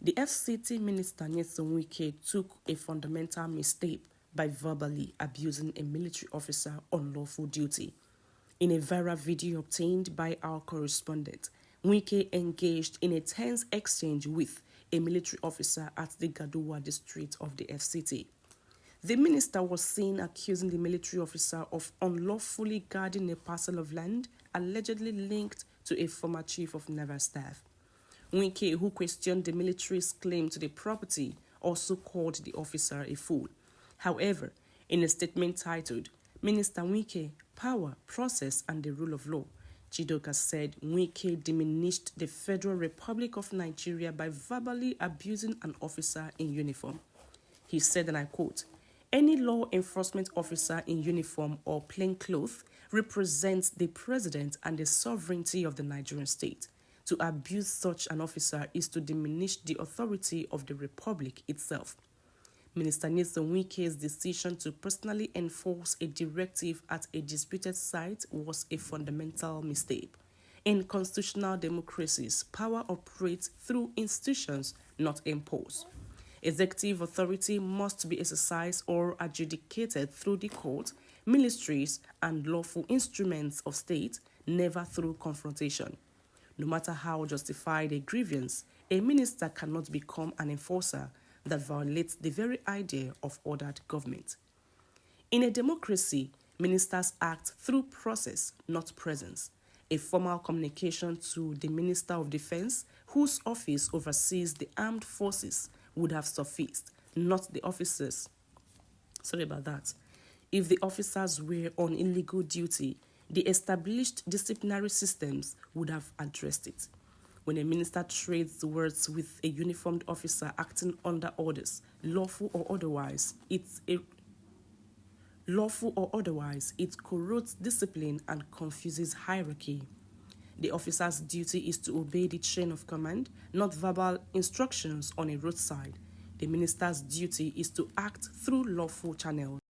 The FCT Minister Nyesom Wike took a fundamental mistake by verbally abusing a military officer on lawful duty. In a viral video obtained by our correspondent, Wike engaged in a tense exchange with a military officer at the Gaduwa district of the FCT. The minister was seen accusing the military officer of unlawfully guarding a parcel of land allegedly linked to a former chief of naval staff. Wike, who questioned the military's claim to the property, also called the officer a fool. However, in a statement titled, Minister Wike, Power, Process and the Rule of Law, Chidoka said Wike diminished the Federal Republic of Nigeria by verbally abusing an officer in uniform. He said, and I quote, "Any law enforcement officer in uniform or plainclothes represents the president and the sovereignty of the Nigerian state. To abuse such an officer is to diminish the authority of the republic itself." Minister Nyesom Wike's decision to personally enforce a directive at a disputed site was a fundamental mistake. In constitutional democracies, power operates through institutions, not imposed. Executive authority must be exercised or adjudicated through the court, ministries, and lawful instruments of state, never through confrontation. No matter how justified a grievance, a minister cannot become an enforcer that violates the very idea of ordered government. In a democracy, ministers act through process, not presence. A formal communication to the Minister of Defense, whose office oversees the armed forces, would have sufficed, not the officers. Sorry about that. If the officers were on illegal duty, the established disciplinary systems would have addressed it. When a minister trades words with a uniformed officer acting under orders, lawful or otherwise, it corrodes discipline and confuses hierarchy. The officer's duty is to obey the chain of command, not verbal instructions on a roadside. The minister's duty is to act through lawful channels.